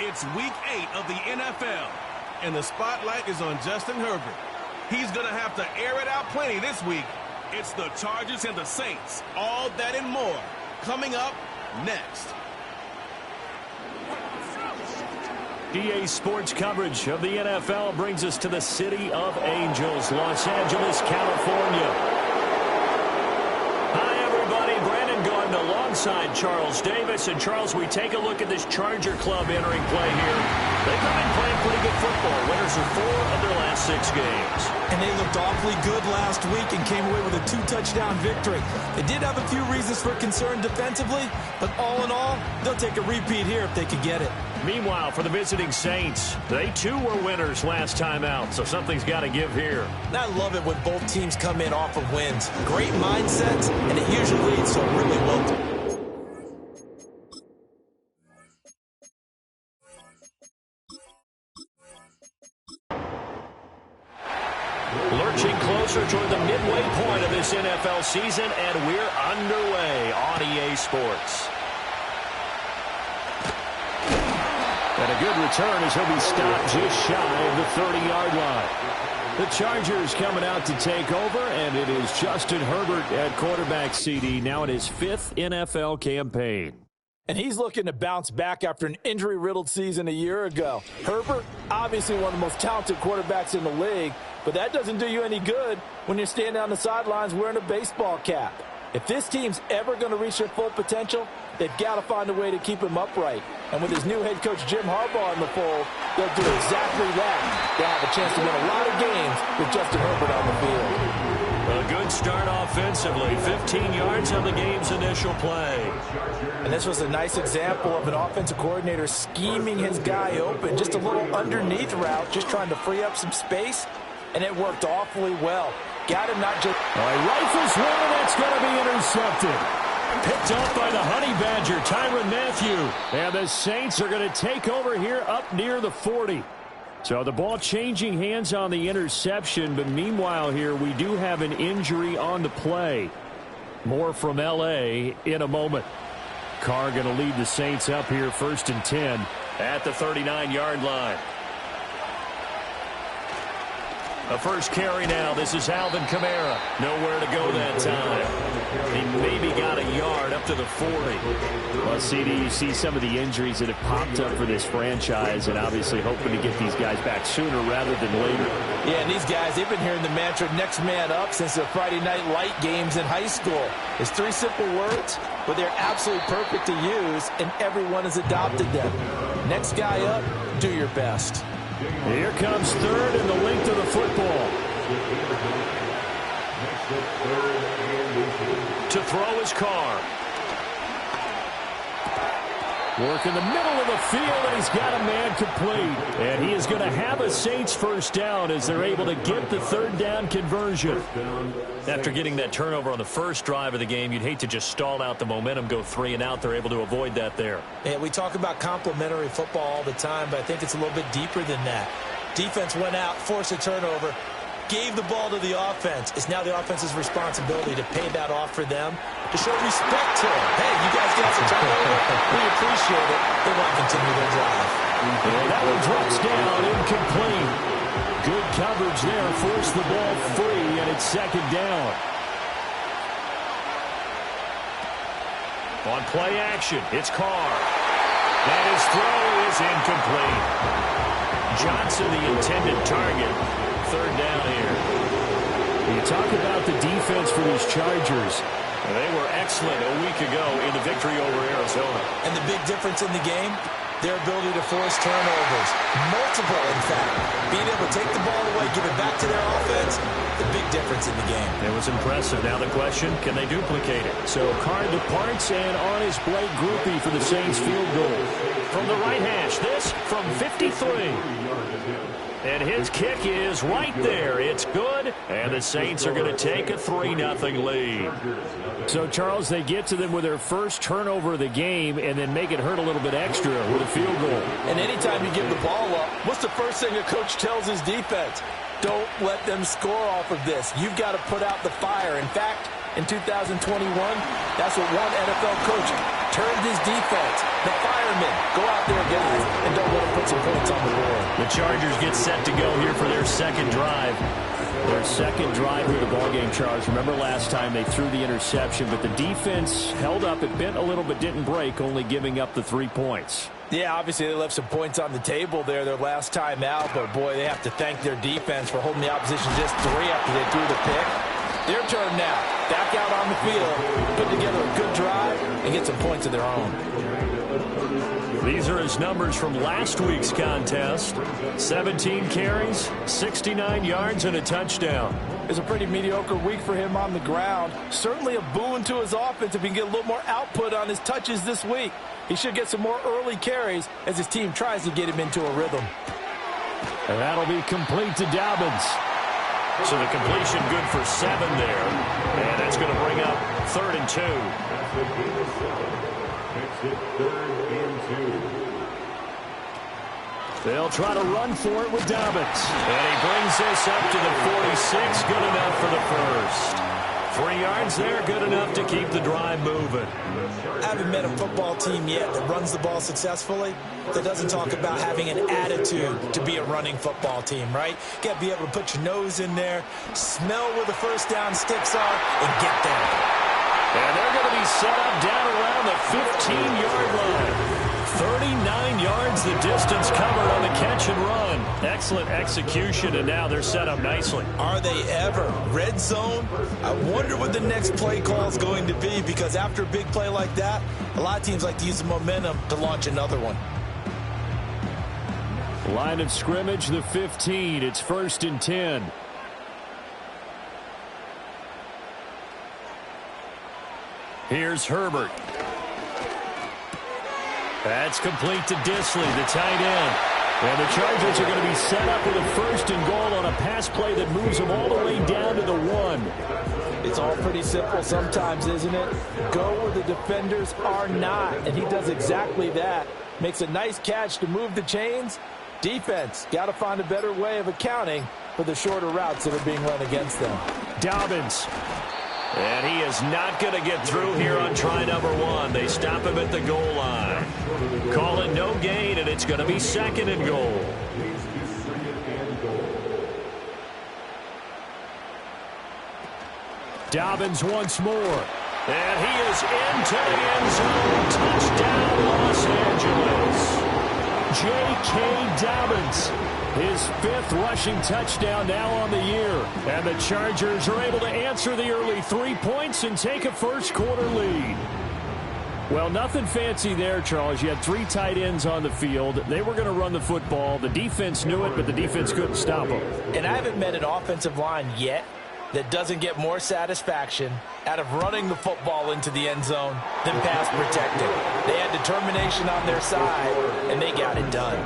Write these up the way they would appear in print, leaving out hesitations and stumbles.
It's week 8 of the NFL, and the spotlight is on Justin Herbert. He's going to have to air it out plenty this week. It's the Chargers and the Saints. All that and more coming up next. EA Sports coverage of the NFL brings us to the City of Angels, Los Angeles, California. Alongside Charles Davis. And Charles, we take a look at this Charger club entering play here. They've been playing pretty good football. Winners of 4 of their last 6 games. And they looked awfully good last week and came away with a 2-touchdown victory. They did have a few reasons for concern defensively, but all in all, they'll take a repeat here if they could get it. Meanwhile, for the visiting Saints, they too were winners last time out, so something's got to give here. I love it when both teams come in off of wins. Great mindsets, and it usually leads to a really well. Lurching closer toward the midway point of this NFL season, and we're underway on EA Sports. And a good return as he'll be stopped just shy of the 30-yard line. The Chargers coming out to take over, and it is Justin Herbert at quarterback CD, now in his 5th NFL campaign. And he's looking to bounce back after an injury-riddled season a year ago. Herbert, obviously one of the most talented quarterbacks in the league, but that doesn't do you any good when you're standing on the sidelines wearing a baseball cap. If this team's ever going to reach their full potential, they've got to find a way to keep him upright. And with his new head coach, Jim Harbaugh, in the fold, they'll do exactly that. They'll have a chance to win a lot of games with Justin Herbert on the field. A good start offensively. 15 yards on the game's initial play. And this was a nice example of an offensive coordinator scheming his guy open. Just a little underneath route, just trying to free up some space. And it worked awfully well. Got him not just... Rifles one, and that's going to be intercepted. Picked up by the Honey Badger, Tyrann Mathieu. And the Saints are going to take over here up near the 40. So the ball changing hands on the interception, but meanwhile here we do have an injury on the play. More from L.A. in a moment. Carr going to lead the Saints up here 1st and 10 at the 39-yard line. A first carry now. This is Alvin Kamara. Nowhere to go that time. He maybe got a yard up to the 40. Well, CD, you see some of the injuries that have popped up for this franchise, and obviously hoping to get these guys back sooner rather than later. Yeah, and these guys, they've been hearing the mantra next man up since their Friday night light games in high school. It's 3 simple words, but they're absolutely perfect to use, and everyone has adopted them. Next guy up, do your best. Here comes 3rd and the length of the football. To throw his Carr. Work in the middle of the field, and he's got a man complete. And he is going to have a Saints first down as they're able to get the 3rd down conversion. After getting that turnover on the first drive of the game, you'd hate to just stall out the momentum, go 3 and out. They're able to avoid that there. Yeah, we talk about complementary football all the time, but I think it's a little bit deeper than that. Defense went out, forced a turnover, gave the ball to the offense. It's now the offense's responsibility to pay that off for them, to show respect to them. Hey, you guys got some turnover. We appreciate it. They want to continue their drive. And that one drops down, incomplete. Good coverage there, forced the ball free, and it's 2nd down. On play action, it's Carr. And his throw is incomplete. Johnson, the intended target. 3rd down here. You talk about the defense for these Chargers. They were excellent a week ago in the victory over Arizona. And the big difference in the game, their ability to force turnovers. Multiple, in fact. Being able to take the ball away, give it back to their offense, the big difference in the game. It was impressive. Now the question, can they duplicate it? So Carr departs, and on his Blake Grupe for the Saints field goal. From the right hash, this from 53. And his kick is right there. It's good, and the Saints are going to take a 3-0 lead. So, Charles, they get to them with their first turnover of the game and then make it hurt a little bit extra with a field goal. And anytime you give the ball up, what's the first thing a coach tells his defense? Don't let them score off of this. You've got to put out the fire. In fact, in 2021, that's what one NFL coach turned his defense. The firemen. Go out there, guys, and don't let them put some points on the board. The Chargers get set to go here for their second drive. Their second drive here of the ballgame, Charles. Remember last time they threw the interception, but the defense held up. It bent a little but didn't break, only giving up the 3 points. Yeah, obviously they left some points on the table there their last time out, but boy, they have to thank their defense for holding the opposition just 3 after they threw the pick. Their turn now. Back out on the field, put together a good drive, and get some points of their own. These are his numbers from last week's contest. 17 carries, 69 yards, and a touchdown. It's a pretty mediocre week for him on the ground. Certainly a boon to his offense if he can get a little more output on his touches this week. He should get some more early carries as his team tries to get him into a rhythm. And that'll be complete to Dobbins. So the completion good for 7 there. And that's going to bring up 3rd and 2. They'll try to run for it with Dobbins. And he brings this up to the 46. Good enough for the first. 3 yards there, good enough to keep the drive moving. I haven't met a football team yet that runs the ball successfully that doesn't talk about having an attitude to be a running football team, right? You got to be able to put your nose in there, smell where the first down sticks are, and get there. And they're going to be set up down around the 15-yard line. 39 yards the distance covered on the catch and run. Excellent execution, and now they're set up nicely. Are they ever? Red zone? I wonder what the next play call is going to be, because after a big play like that, a lot of teams like to use the momentum to launch another one. Line of scrimmage, the 15. It's 1st and 10. Here's Herbert. That's complete to Disley, the tight end. And the Chargers are going to be set up with a 1st and goal on a pass play that moves them all the way down to the 1. It's all pretty simple sometimes, isn't it? Go where the defenders are not, and he does exactly that. Makes a nice catch to move the chains. Defense, got to find a better way of accounting for the shorter routes that are being run against them. Dobbins. And he is not going to get through here on try number 1. They stop him at the goal line. Call it no gain, and it's going to be 2nd and goal. Dobbins once more. And he is into the end zone. Touchdown, Los Angeles. J.K. Dobbins. His 5th rushing touchdown now on the year. And the Chargers are able to answer the early 3 points and take a first-quarter lead. Well, nothing fancy there, Charles. You had 3 tight ends on the field. They were going to run the football. The defense knew it, but the defense couldn't stop them. And I haven't met an offensive line yet that doesn't get more satisfaction out of running the football into the end zone than pass protecting. They had determination on their side, and they got it done.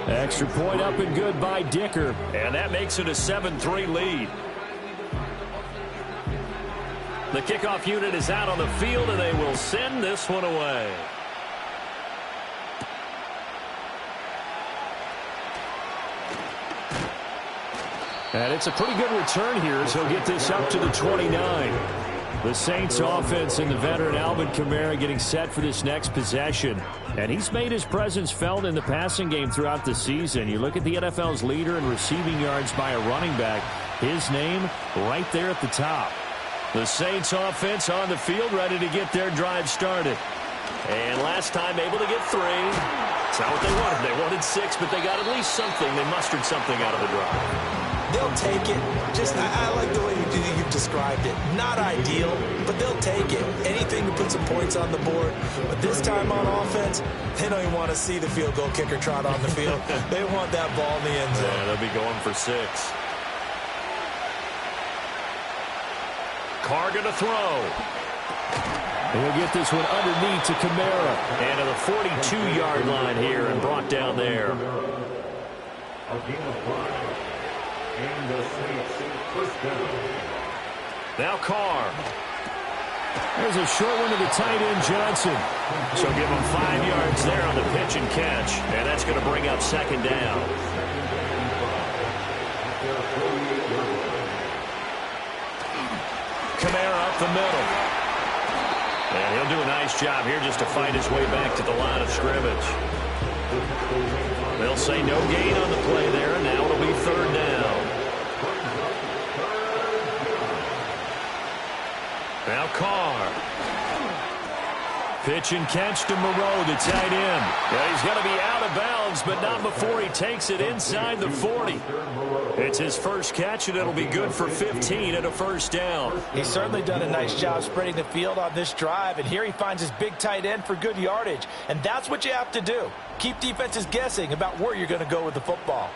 Extra point up and good by Dicker. And that makes it a 7-3 lead. The kickoff unit is out on the field, and they will send this one away. And it's a pretty good return here as he'll get this up to the 29. The Saints offense and the veteran Alvin Kamara getting set for this next possession. And he's made his presence felt in the passing game throughout the season. You look at the NFL's leader in receiving yards by a running back. His name right there at the top. The Saints offense on the field ready to get their drive started. And last time able to get 3. It's not what they wanted. They wanted 6, but they got at least something. They mustered something out of the drive. They'll take it. I like the way you've described it. Not ideal, but they'll take it. Anything to put some points on the board. But this time on offense, they don't even want to see the field goal kicker trot on the field. They want that ball in the end zone. Yeah, they'll be going for 6. Carr going to throw. He'll get this one underneath to Kamara. And to the 42-yard line here and brought down there. Now Carr. There's a short one to the tight end, Johnson. So give him 5 yards there on the pitch and catch. And that's going to bring up 2nd down. Kamara up the middle. And he'll do a nice job here just to fight his way back to the line of scrimmage. They'll say no gain on the play there, and now it'll be third down. Now Carr. Pitch and catch to Moreau, the tight end. Yeah, he's going to be out of bounds, but not before he takes it inside the 40. It's his first catch, and it'll be good for 15 and a first down. He's certainly done a nice job spreading the field on this drive, and here he finds his big tight end for good yardage. And that's what you have to do. Keep defenses guessing about where you're going to go with the football.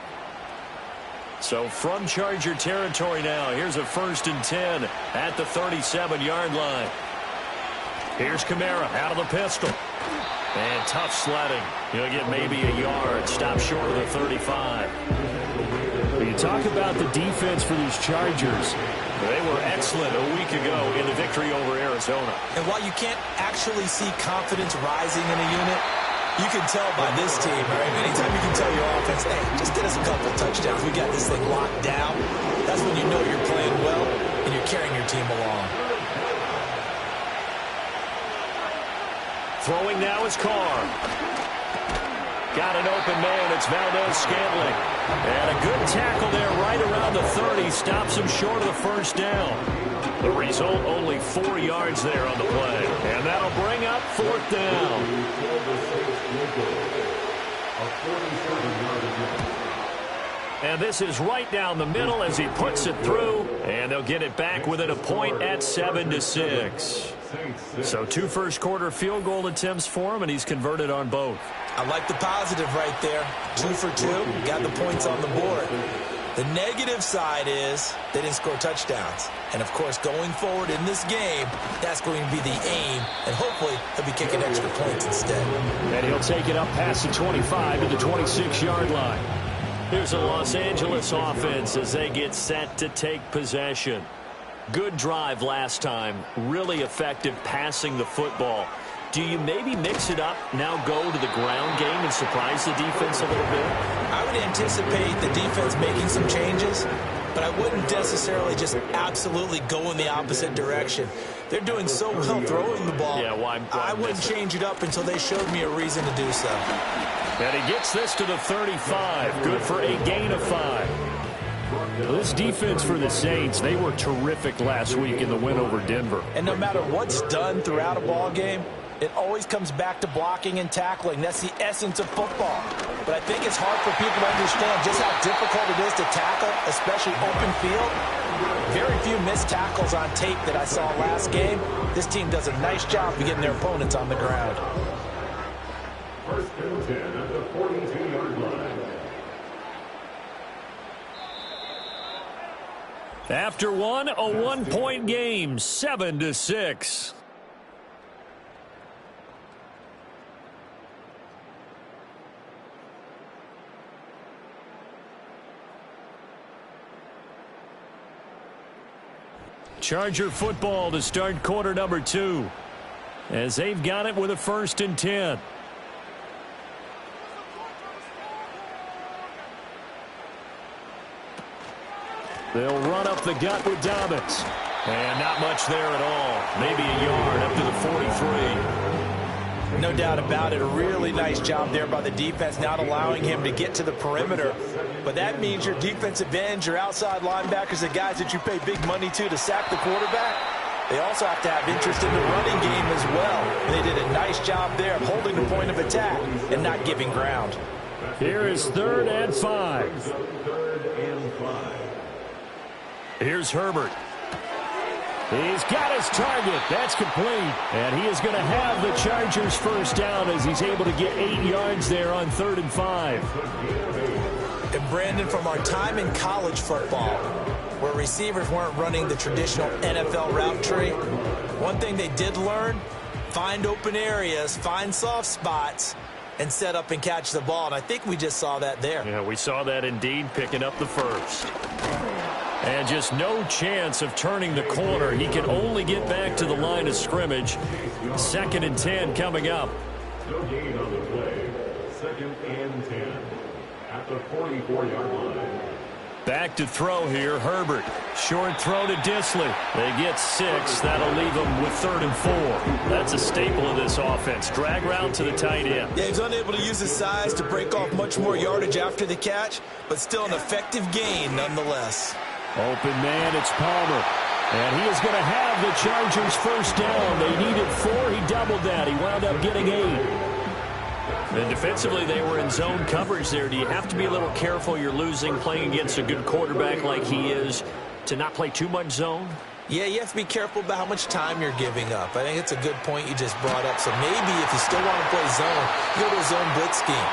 So from Charger territory now, here's a 1st and 10 at the 37-yard line. Here's Kamara out of the pistol. And tough sledding. He'll get maybe a yard. Stop short of the 35. You talk about the defense for these Chargers. They were excellent a week ago in the victory over Arizona. And while you can't actually see confidence rising in a unit, you can tell by this team, right? Anytime you can tell your offense, hey, just get us a couple touchdowns. We got this thing locked down. That's when you know you're playing well and you're carrying your team along. Throwing now is Carr. Got an open man. It's Valdez-Scantling. And a good tackle there right around the 30. Stops him short of the first down. The result, only 4 yards there on the play. And that'll bring up 4th down. And this is right down the middle as he puts it through. And they'll get it back within a point at 7-6. So 2 first-quarter field goal attempts for him, and he's converted on both. I like the positive right there. 2 for 2. Got the points on the board. The negative side is they didn't score touchdowns. And, of course, going forward in this game, that's going to be the aim. And hopefully he'll be kicking extra points instead. And he'll take it up past the 25 to the 26-yard line. Here's a Los Angeles offense as they get set to take possession. Good drive last time. Really effective passing the football. Do you maybe mix it up, now go to the ground game and surprise the defense a little bit? I would anticipate the defense making some changes, but I wouldn't necessarily just absolutely go in the opposite direction. They're doing so well throwing the ball. Yeah, I wouldn't change it up until they showed me a reason to do so. And he gets this to the 35. Good for a gain of 5. This defense for the Saints, they were terrific last week in the win over Denver. And no matter what's done throughout a ball game, it always comes back to blocking and tackling. That's the essence of football. But I think it's hard for people to understand just how difficult it is to tackle, especially open field. Very few missed tackles on tape that I saw last game. This team does a nice job of getting their opponents on the ground. 1st and 10 at the 42-yard line. After one, a 1-point game, 7-6. Charger football to start quarter number 2. As they've got it with a 1st and 10. They'll run up the gut with Dobbins. And not much there at all. Maybe a yard up to the 43. No doubt about it. A really nice job there by the defense, not allowing him to get to the perimeter. But that means your defensive ends, your outside linebackers, the guys that you pay big money to sack the quarterback, they also have to have interest in the running game as well. And they did a nice job there of holding the point of attack and not giving ground. Here is 3rd and 5. Here's Herbert. He's got his target. That's complete. And he is going to have the Chargers first down as he's able to get 8 yards there on 3rd and 5. And Brandon, from our time in college football, where receivers weren't running the traditional NFL route tree, one thing they did learn, find open areas, find soft spots, and set up and catch the ball. And I think we just saw that there. Yeah, we saw that indeed, picking up the first. And just no chance of turning the corner. He can only get back to the line of scrimmage. 2nd and 10 coming up. No gain on the play. 2nd and 10 at the 44-yard line. Back to throw here, Herbert. Short throw to Dissly. They get 6. That'll leave them with 3rd and 4. That's a staple of this offense. Drag route to the tight end. Yeah, he's unable to use his size to break off much more yardage after the catch, but still an effective gain nonetheless. Open man, it's Palmer. And he is going to have the Chargers first down. They needed 4. He doubled that. He wound up getting 8. And defensively, they were in zone coverage there. Do you have to be a little careful? You're losing, playing against a good quarterback like he is, to not play too much zone? Yeah, you have to be careful about how much time you're giving up. I think it's a good point you just brought up. So maybe if you still want to play zone, you go to a zone blitz scheme.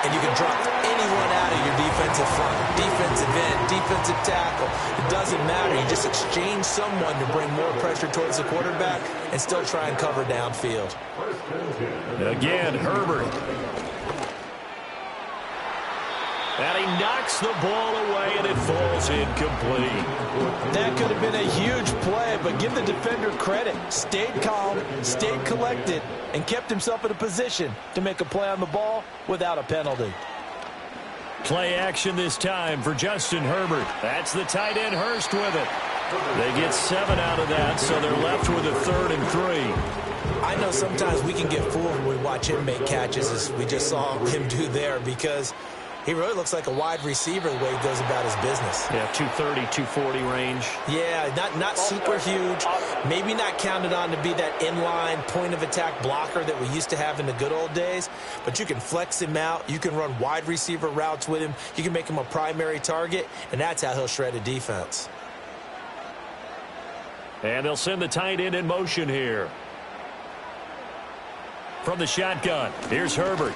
And you can drop anyone out of your defensive front, defensive end, defensive tackle. It doesn't matter. You just exchange someone to bring more pressure towards the quarterback and still try and cover downfield. Again, Herbert. And he knocks the ball away, and it falls incomplete. That could have been a huge play, but give the defender credit. Stayed calm, stayed collected, and kept himself in a position to make a play on the ball without a penalty. Play action this time for Justin Herbert. That's the tight end Hurst with it. They get 7 out of that, so they're left with a 3rd and 3. I know sometimes we can get fooled when we watch him make catches, as we just saw him do there, because he really looks like a wide receiver the way he goes about his business. Yeah, 230, 240 range. Yeah, not super huge. Maybe not counted on to be that inline point-of-attack blocker that we used to have in the good old days. But you can flex him out. You can run wide receiver routes with him. You can make him a primary target, and that's how he'll shred a defense. And they'll send the tight end in motion here. From the shotgun, here's Herbert.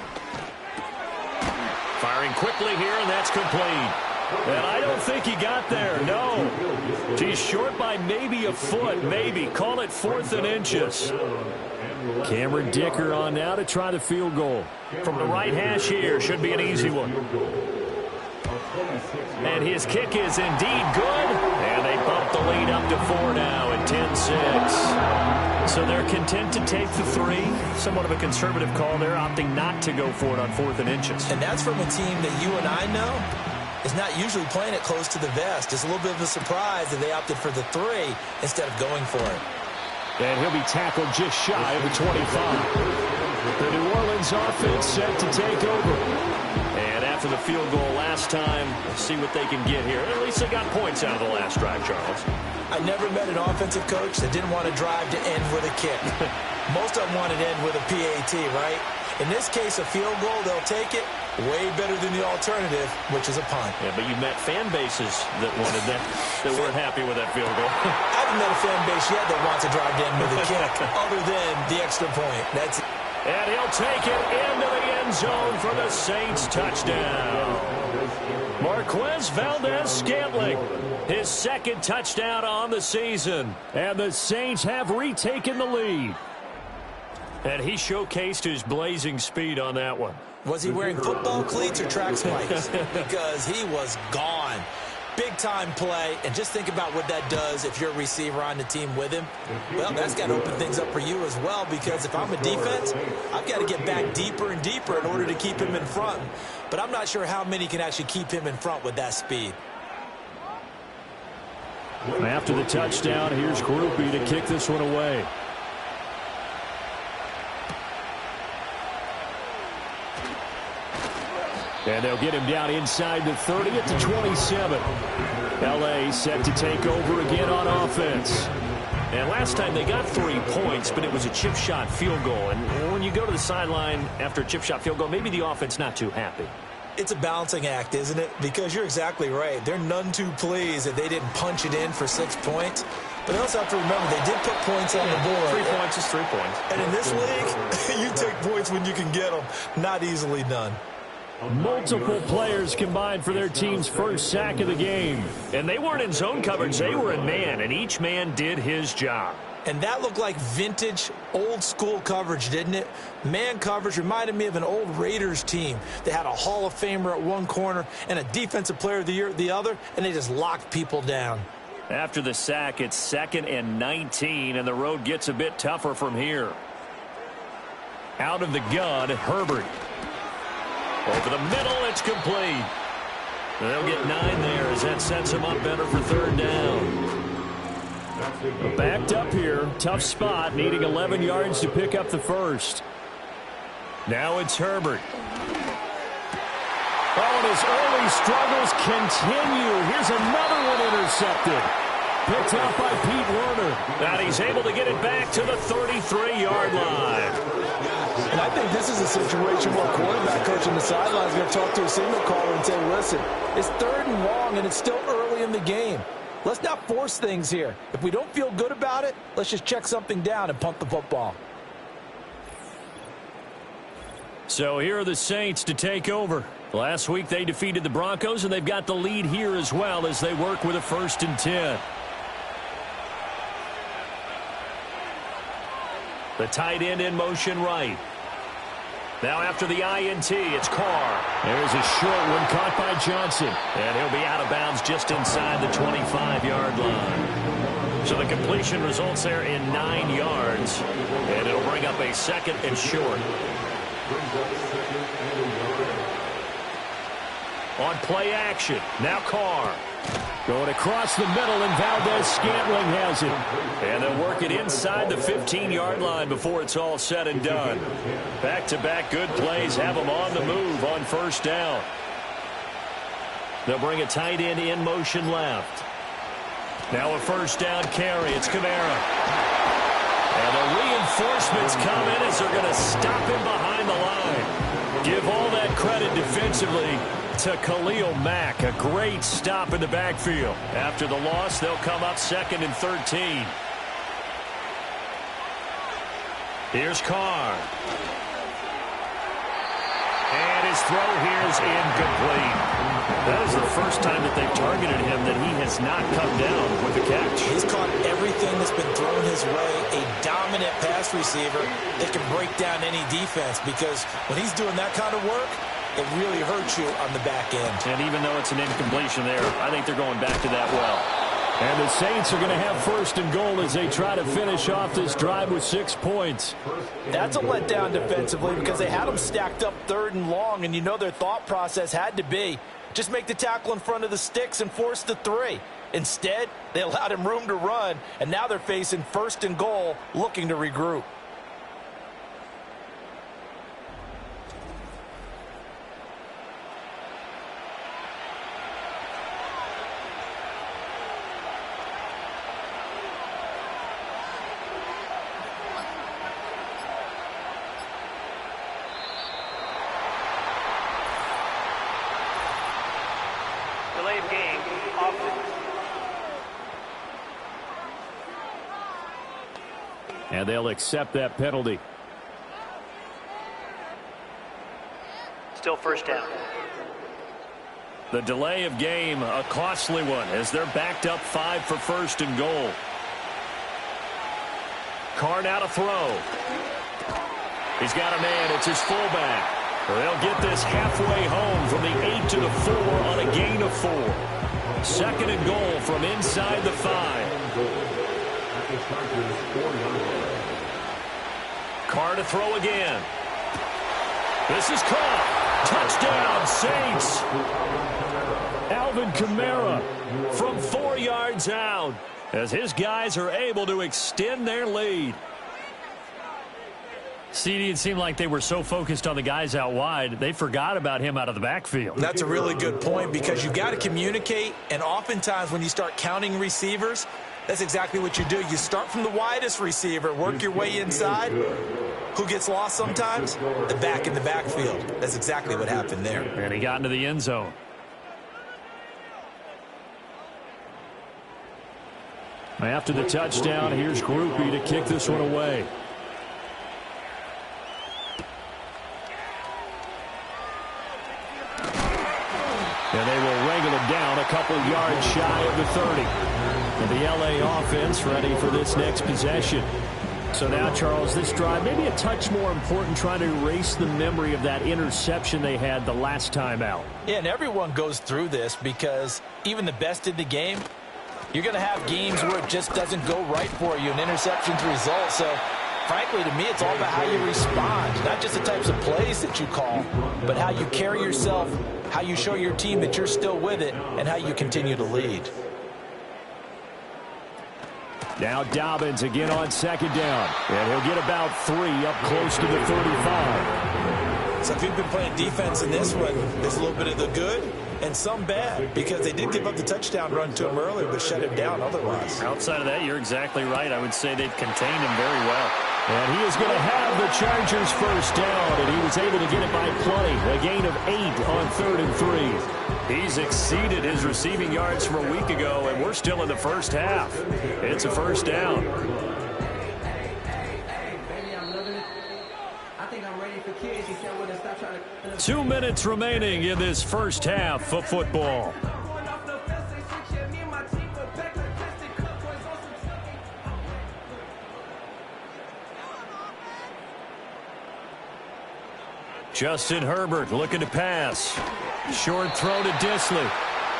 Firing quickly here, and that's complete. And I don't think he got there, no. He's short by maybe a foot, maybe. Call it 4th and inches. Cameron Dicker on now to try the field goal. From the right hash here, should be an easy one. And his kick is indeed good. And they bump the lead up to 4 now at 10-6. So they're content to take the 3. Somewhat of a conservative call there, opting not to go for it on 4th and inches. And that's from a team that you and I know is not usually playing it close to the vest. It's a little bit of a surprise that they opted for the 3 instead of going for it. And he'll be tackled just shy of the 25. The New Orleans offense set to take over. And after the field goal last time, we'll see what they can get here. At least they got points out of the last drive, Charles. I never met an offensive coach that didn't want to drive to end with a kick. Most of them wanted to end with a PAT, right? In this case, a field goal, they'll take it. Way better than the alternative, which is a punt. Yeah, but you met fan bases that wanted that, that weren't happy with that field goal. I haven't met a fan base yet that wants to drive to end with a kick, other than the extra point. That's it. And he'll take it into the end zone for the Saints touchdown. Marquez Valdez-Scantling, his 2nd touchdown on the season. And the Saints have retaken the lead. And he showcased his blazing speed on that one. Was he wearing football cleats or track spikes? Because he was gone. Big-time play, and just think about what that does if you're a receiver on the team with him. Well, that's got to open things up for you as well, because if I'm a defense, I've got to get back deeper and deeper in order to keep him in front. But I'm not sure how many can actually keep him in front with that speed. After the touchdown, here's Grupe to kick this one away. And they'll get him down inside the 30 at the 27. L.A. set to take over again on offense. And last time they got 3 points, but it was a chip shot field goal. And when you go to the sideline after a chip shot field goal, maybe the offense not too happy. It's a balancing act, isn't it? Because you're exactly right. They're none too pleased that they didn't punch it in for 6 points. But they also have to remember they did put points on the board. 3 points is 3 points. And in this league, you take points when you can get them. Not easily done. Multiple players combined for their team's first sack of the game. And they weren't in zone coverage. They were in man, and each man did his job. And that looked like vintage, old-school coverage, didn't it? Man coverage reminded me of an old Raiders team that had a Hall of Famer at one corner and a Defensive Player of the Year at the other, and they just locked people down. After the sack, it's 2nd and 19, and the road gets a bit tougher from here. Out of the gun, Herbert. Over the middle, it's complete. They'll get 9 there as that sets them up better for third down. Backed up here. Tough spot. Needing 11 yards to pick up the first. Now it's Herbert. Oh, and his early struggles continue. Here's another one intercepted. Picked out by Pete Werner. And he's able to get it back to the 33-yard line. And I think this is a situation where a quarterback coach on the sideline is going to talk to a signal caller and say, listen, it's 3rd and long, and it's still early in the game. Let's not force things here. If we don't feel good about it, let's just check something down and punt the football. So here are the Saints to take over. Last week they defeated the Broncos, and they've got the lead here as well as they work with a 1st and 10. The tight end in motion right. Now after the INT, it's Carr. There's a short one caught by Johnson. And he'll be out of bounds just inside the 25-yard line. So the completion results there in 9 yards. And it'll bring up a 2nd and short. On play action, now Carr. Going across the middle, and Valdez-Scantling has it. And they'll work it inside the 15-yard line before it's all said and done. Back-to-back good plays have them on the move on 1st down. They'll bring a tight end in motion left. Now a 1st down carry. It's Kamara. And the reinforcements come in as they're going to stop him behind the line. Give all that credit defensively to Khalil Mack. A great stop in the backfield. After the loss, they'll come up 2nd and 13. Here's Carr. And his throw here is incomplete. That is the first time that they've targeted him that he has not come down with a catch. He's caught everything that's been thrown his way. A dominant pass receiver that can break down any defense, because when he's doing that kind of work, it really hurts you on the back end. And even though it's an incompletion there, I think they're going back to that well. And the Saints are going to have 1st and goal as they try to finish off this drive with 6 points. That's a letdown defensively, because they had them stacked up 3rd and long, and you know their thought process had to be just make the tackle in front of the sticks and force the 3. Instead, they allowed him room to run, and now they're facing 1st and goal, looking to regroup. And they'll accept that penalty. Still 1st down. The delay of game, a costly one, as they're backed up 5 for 1st and goal. Carr now to throw. He's got a man. It's his fullback. They'll get this halfway home from the 8 to the 4 on a gain of 4. 2nd and goal from inside the 5. Carr to throw again. This is caught. Touchdown, Saints. Alvin Kamara From 4 yards out, as his guys are able to extend their lead. CD, it seemed like they were so focused on the guys out wide, they forgot about him out of the backfield. That's a really good point, because you've got to communicate, and oftentimes when you start counting receivers, that's exactly what you do. You start from the widest receiver, work your way inside. Who gets lost sometimes? The back in the backfield. That's exactly what happened there. And he got into the end zone. After the touchdown, here's Grupe to kick this one away. And they will wrangle it down a couple yards shy of the 30. And the LA offense ready for this next possession. So now, Charles, this drive maybe a touch more important, trying to erase the memory of that interception they had the last time out. Yeah, and everyone goes through this, because even the best in the game, you're going to have games where it just doesn't go right for you, and interceptions result. So Frankly, to me, it's all about how you respond, not just the types of plays that you call, but how you carry yourself, how you show your team that you're still with it, and how you continue to lead. Now Dobbins again on second down, and he'll get about 3 up close to the 35. So if you've been playing defense in this one, there's a little bit of the good and some bad, because they did give up the touchdown run to him earlier, but shut him down otherwise. Outside of that, you're exactly right. I would say they've contained him very well. And he is going to have the Chargers first down, and he was able to get it by plenty. A gain of 8 on 3rd and 3. He's exceeded his receiving yards from a week ago, and we're still in the first half. It's a first down. 2 minutes remaining in this first half of football. Justin Herbert looking to pass. Short throw to Dissly.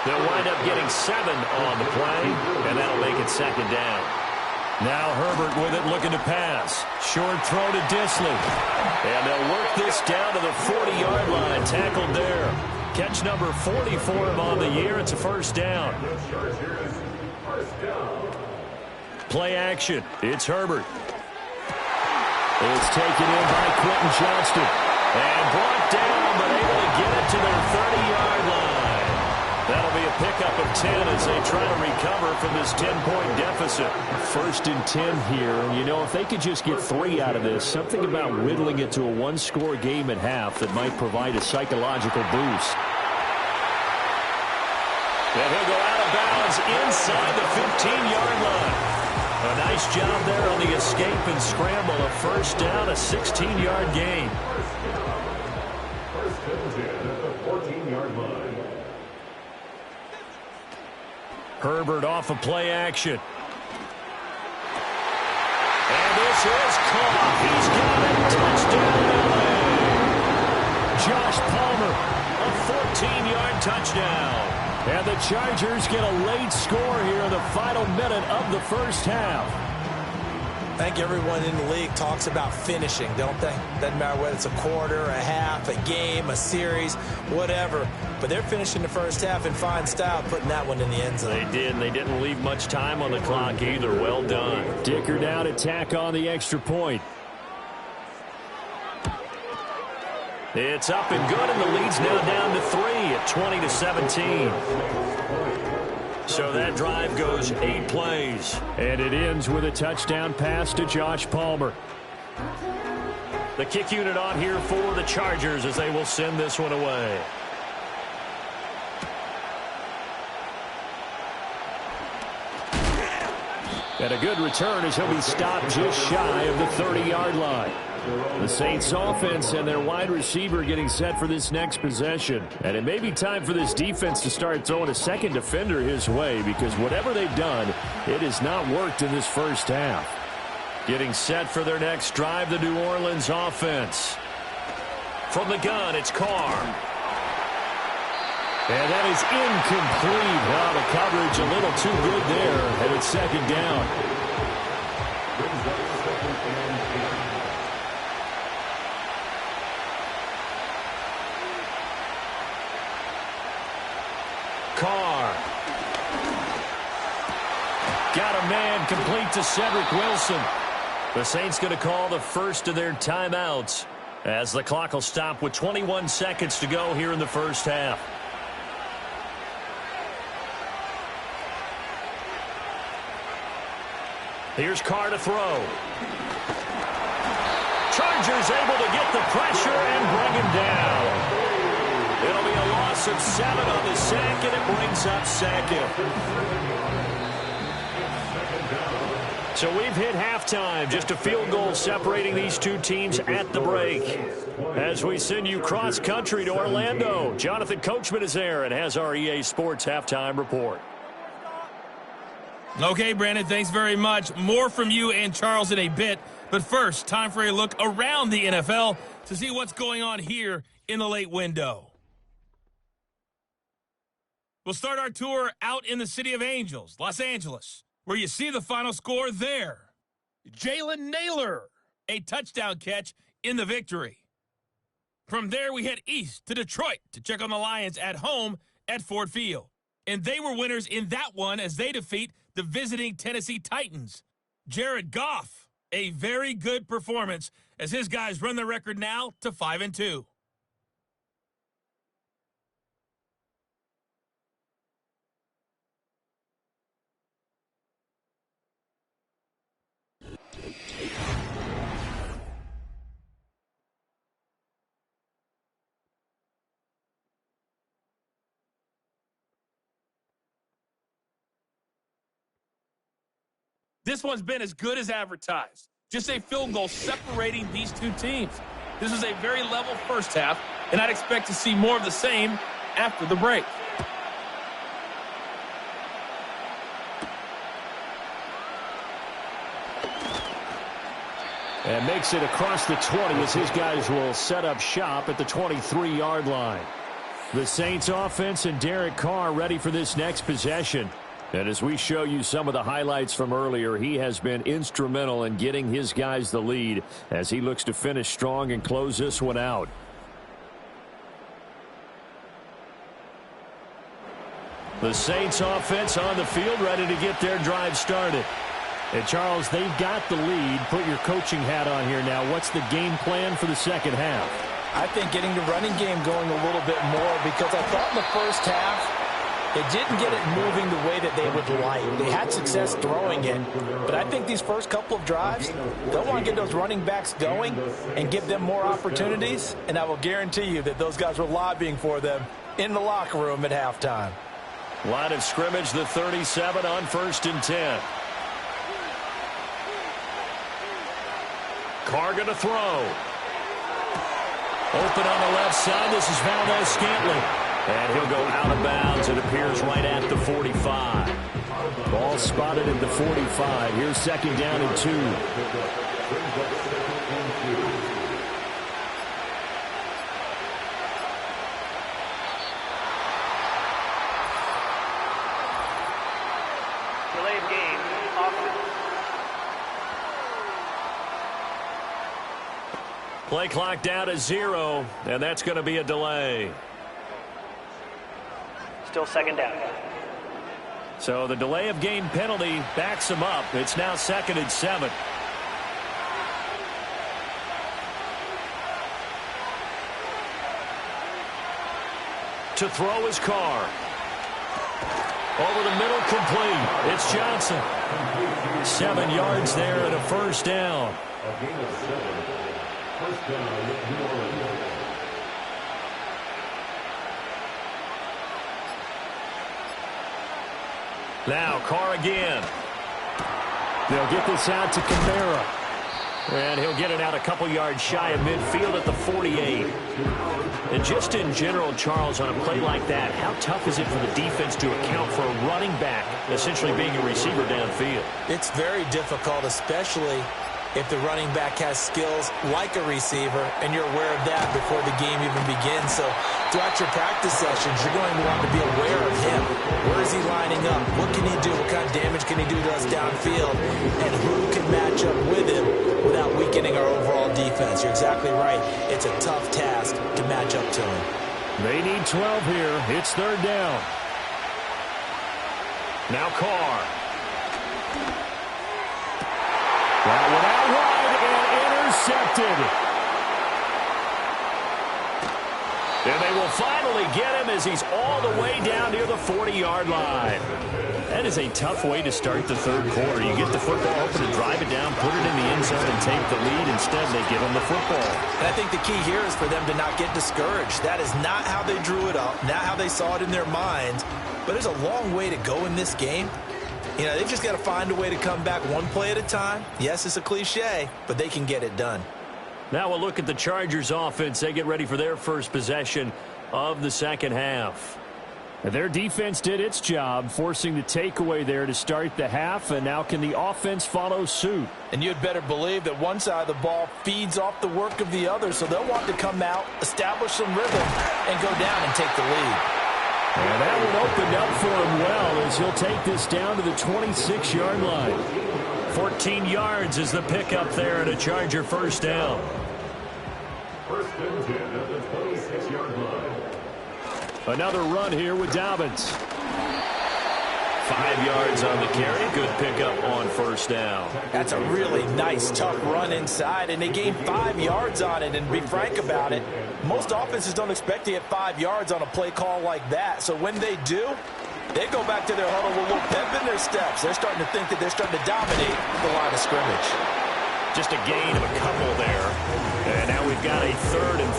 They'll wind up getting 7 on the play, and that'll make it second down. Now Herbert with it, looking to pass. Short throw to Dissly. And they'll work this down to the 40-yard line. Tackled there. Catch number 40 for him on the year. It's a first down. Play action. It's Herbert. It's taken in by Quentin Johnston. And brought down, but able to get it to their 30-yard line. That'll be a pickup of 10 as they try to recover from this 10-point deficit. 1st and 10 here, and you know, if they could just get 3 out of this, something about whittling it to a 1-score game at half that might provide a psychological boost. And he'll go out of bounds inside the 15-yard line. A nice job there on the escape and scramble. A first down, a 16-yard gain. First and 10 at the 14-yard line. Herbert off of play action. And this is caught. He's got it. Touchdown, LA. Josh Palmer, A 14-yard touchdown. and the Chargers get a late score here in the final minute of the first half. I think everyone in the league talks about finishing, don't they? Doesn't matter whether it's a quarter, a half, a game, a series, whatever. But they're finishing the first half in fine style, putting that one in the end zone. They did, and they didn't leave much time on the clock either. Well done. Dicker down to tack on the extra point. It's up and good, and the lead's now down to 3 at 20-17. So that drive goes 8 plays. And it ends with a touchdown pass to Josh Palmer. The kick unit on here for the Chargers as they will send this one away. And a good return as he'll be stopped just shy of the 30-yard line. The Saints offense and their wide receiver getting set for this next possession. And it may be time for this defense to start throwing a second defender his way, because whatever they've done, it has not worked in this first half. Getting set for their next drive, the New Orleans offense. From the gun, it's Carr. And that is incomplete. Wow, the coverage a little too good there, and it's second down. Carr. Got a man complete to Cedric Wilson. The Saints going to call the first of their timeouts as the clock will stop with 21 seconds to go here in the first half. Here's Carr to throw. Chargers able to get the pressure and bring him down. It'll be a loss of 7 on the sack, and it brings up 2nd. So we've hit halftime. Just a field goal separating these two teams at the break. As we send you cross-country to Orlando, Jonathan Coachman is there and has our EA Sports halftime report. Okay, Brandon, thanks very much. More from you and Charles in a bit. But first, time for a look around the NFL to see what's going on here in the late window. We'll start our tour out in the City of Angels, Los Angeles, where you see the final score there. Jalen Nailor a touchdown catch in the victory. From there, we head east to Detroit to check on the Lions at home at Ford Field. And they were winners in that one as they defeat the visiting Tennessee Titans. Jared Goff, a very good performance as his guys run the record now to 5-2. This one's been as good as advertised. Just a field goal separating these two teams. This is a very level first half, and I'd expect to see more of the same after the break. And makes it across the 20 as his guys will set up shop at the 23-yard line. The Saints offense and Derek Carr ready for this next possession. And as we show you some of the highlights from earlier, he has been instrumental in getting his guys the lead as he looks to finish strong and close this one out. The Saints offense on the field ready to get their drive started. And Charles, they've got the lead. Put your coaching hat on here now. What's the game plan for the second half? I think getting the running game going a little bit more, because I thought in the first half they didn't get it moving the way that they would like. They had success throwing it, but I think these first couple of drives, they'll want to get those running backs going and give them more opportunities, and I will guarantee you that those guys were lobbying for them in the locker room at halftime. Line of scrimmage, the 37 on 1st and 10. Carr going to throw. Open on the left side. This is Valdez-Scantling. And he'll go out of bounds. It appears right at the 45. Ball spotted at the 45. Here's second down and 2. Delayed game. Offense. Play clock down to 0, and that's going to be a delay. Still second down. So the delay of game penalty backs him up. It's now 2nd and 7. To throw is Carr. Over the middle, complete. It's Johnson. 7 yards there and a first down. A gain of 7. First down, New Orleans. Now Carr again. They'll get this out to Kamara. And he'll get it out a couple yards shy of midfield at the 48. And just in general, Charles, on a play like that, how tough is it for the defense to account for a running back essentially being a receiver downfield? It's very difficult, especially if the running back has skills like a receiver, and you're aware of that before the game even begins. So throughout your practice sessions, you're going to want to be aware of him. Where is he lining up? What can he do? What kind of damage can he do to us downfield? And who can match up with him without weakening our overall defense? You're exactly right. It's a tough task to match up to him. They need 12 here. It's 3rd down. Now Carr. That one out wide and intercepted. And they will finally get him as he's all the way down near the 40-yard line. That is a tough way to start the 3rd quarter. You get the football open and drive it down, put it in the end zone, and take the lead. Instead, they give him the football. And I think the key here is for them to not get discouraged. That is not how they drew it up, not how they saw it in their minds. But there's a long way to go in this game. You know, they've just got to find a way to come back one play at a time. Yes, it's a cliche, but they can get it done. Now we'll look at the Chargers offense. They get ready for their first possession of the second half. Their defense did its job, forcing the takeaway there to start the half, and now can the offense follow suit? And you'd better believe that one side of the ball feeds off the work of the other, so they'll want to come out, establish some rhythm, and go down and take the lead. And that one opened up for him well as he'll take this down to the 26-yard line. 14 15 yards is the pickup there and a Charger first down. First and 10 at the 26-yard line. Another run here with Dobbins. 5 yards on the carry. Good pickup on first down. That's a really nice, tough run inside, and they gained 5 yards on it. And to be frank about it, most offenses don't expect to get 5 yards on a play call like that. So when they do, they go back to their huddle with a little pep in their steps. They're starting to think that they're starting to dominate the line of scrimmage. Just a gain of a couple there. And now we've got a 3rd and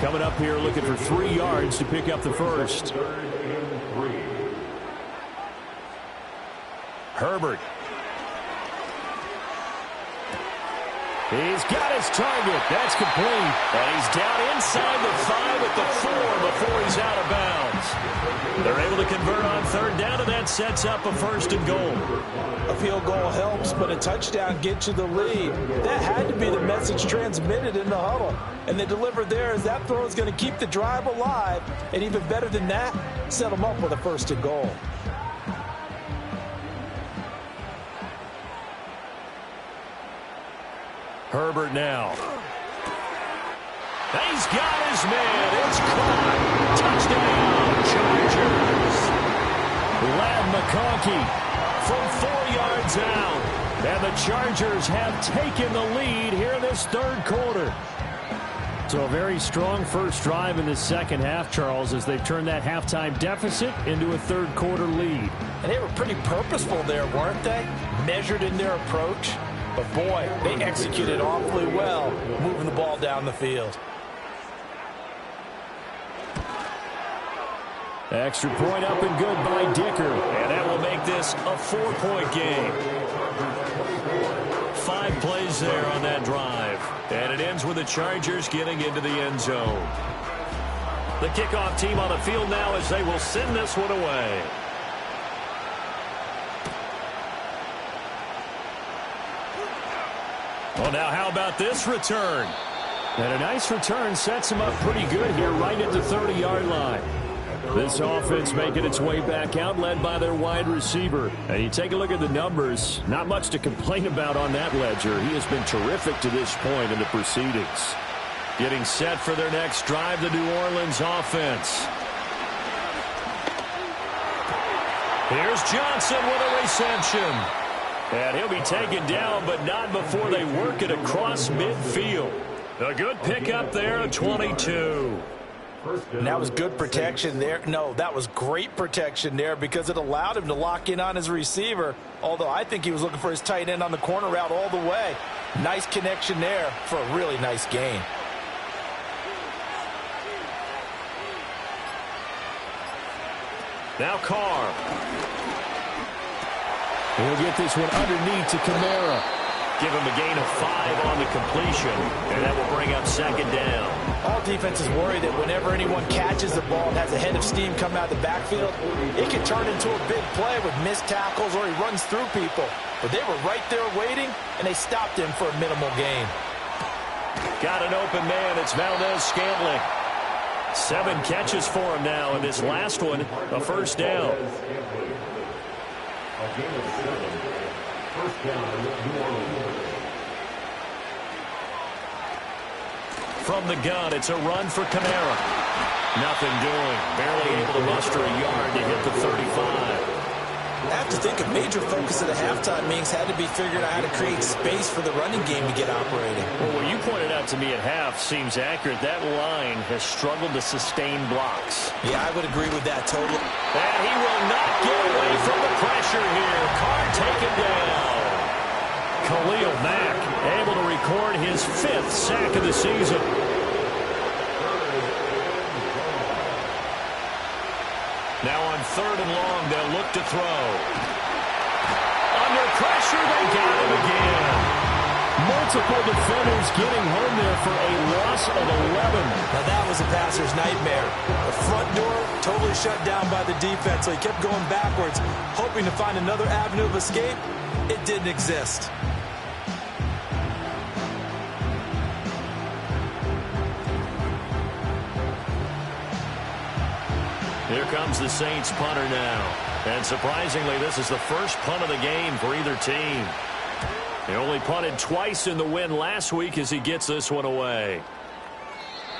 3. Coming up here looking for 3 yards to pick up the first. Herbert. He's got his target. That's complete. And he's down inside the 5 at the 4 before he's out of bounds. They're able to convert on 3rd down, and that sets up a 1st and goal. A field goal helps, but a touchdown gets you the lead. That had to be the message transmitted in the huddle. And they delivered there as that throw is going to keep the drive alive. And even better than that, set them up with a 1st and goal. Herbert now. He's got his man. It's caught. Touchdown, Chargers. Ladd McConkey from 4 yards out. And the Chargers have taken the lead here in this 3rd quarter. So a very strong first drive in the second half, Charles, as they've turned that halftime deficit into a 3rd quarter lead. And they were pretty purposeful there, weren't they? Measured in their approach. But, boy, they executed awfully well, moving the ball down the field. Extra point up and good by Dicker. And that will make this a 4-point game. 5 plays there on that drive. And it ends with the Chargers getting into the end zone. The kickoff team on the field now as they will send this one away. Well, now how about this return? And a nice return sets him up pretty good here right at the 30-yard line. This offense making its way back out, led by their wide receiver. And you take a look at the numbers, not much to complain about on that ledger. He has been terrific to this point in the proceedings. Getting set for their next drive, the New Orleans offense. Here's Johnson with a reception. And he'll be taken down, but not before they work it across midfield. A good pickup there, 22. And that was good protection there. No, that was great protection there because it allowed him to lock in on his receiver, although I think he was looking for his tight end on the corner route all the way. Nice connection there for a really nice gain. Now Carr. He'll get this one underneath to Kamara. Give him a gain of 5 on the completion, and that will bring up 2nd down. All defenses worry that whenever anyone catches the ball and has a head of steam coming out of the backfield, it can turn into a big play with missed tackles or he runs through people. But they were right there waiting, and they stopped him for a minimal gain. Got an open man. It's Valdez-Scantling. 7 catches for him now, and this last one, a 1st down. First down, New Orleans. From the gun, it's a run for Kamara. Nothing doing. Barely able to muster a yard to hit the 35. I have to think a major focus of the halftime meetings had to be figuring out how to create space for the running game to get operating. Well, what you pointed out to me at half seems accurate. That line has struggled to sustain blocks. Yeah, I would agree with that totally. And he will not get away from the pressure here. Carr taken down. Khalil Mack able to record his 5th sack of the season. Now on 3rd and long, they'll look to throw. Under pressure, they got him again. Multiple defenders getting home there for a loss of 11. Now that was a passer's nightmare. The front door totally shut down by the defense, so he kept going backwards, hoping to find another avenue of escape. It didn't exist. Here comes the Saints punter now. And surprisingly, this is the first punt of the game for either team. He only punted twice in the win last week as he gets this one away.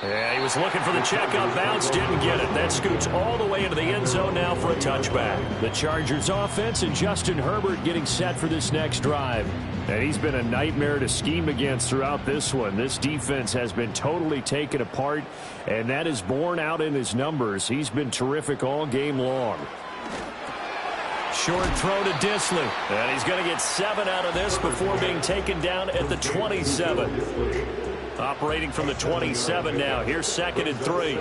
Yeah, he was looking for the checkup bounce, didn't get it. That scoots all the way into the end zone now for a touchback. The Chargers offense and Justin Herbert getting set for this next drive. And he's been a nightmare to scheme against throughout this one. This defense has been totally taken apart, and that is borne out in his numbers. He's been terrific all game long. Short throw to Disley. And he's going to get 7 out of this before being taken down at the 27. Operating from the 27 now. Here's 2nd and 3.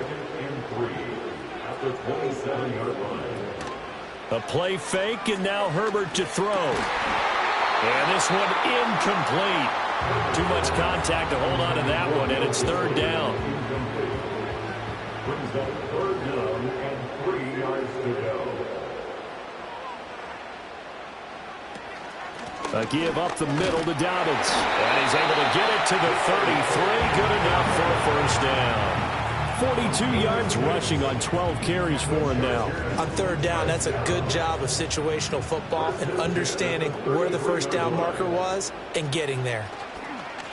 A play fake, and now Herbert to throw. And this one incomplete. Too much contact to hold on to that one, and it's 3rd down. Brings up 3rd down and 3 yards to go. A give up the middle to Dobbins. And he's able to get it to the 33. Good enough for a 1st down. 42 yards rushing on 12 carries for him now. On 3rd down, that's a good job of situational football and understanding where the 1st down marker was and getting there.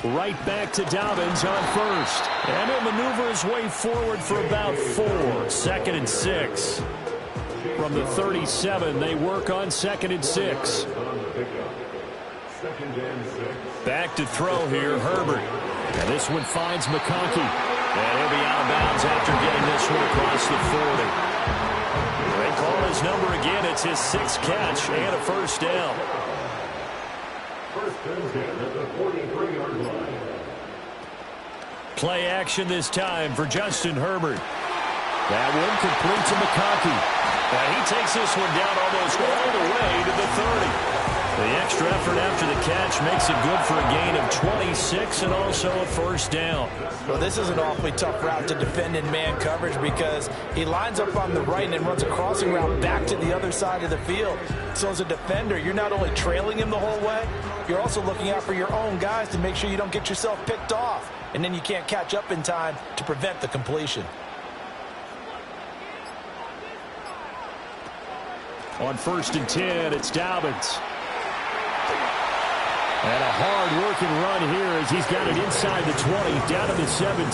Right back to Dobbins on 1st. And he'll maneuver his way forward for about 4. 2nd and 6. From the 37, they work on 2nd and 6. Back to throw here, Herbert. And this one finds McConkey. And he'll be out of bounds after getting this one across the 40. They call his number again. It's his 6th catch and a 1st down. 1st and 10 at the 43-yard line. Play action this time for Justin Herbert. That one complete to McConkey. And he takes this one down almost all the way to the 30. The extra effort after the catch makes it good for a gain of 26 and also a 1st down. Well, this is an awfully tough route to defend in man coverage because he lines up on the right and then runs a crossing route back to the other side of the field. So as a defender, you're not only trailing him the whole way, you're also looking out for your own guys to make sure you don't get yourself picked off. And then you can't catch up in time to prevent the completion. On 1st and 10, it's Dobbins. And a hard-working run here as he's got it inside the 20, down to the 17.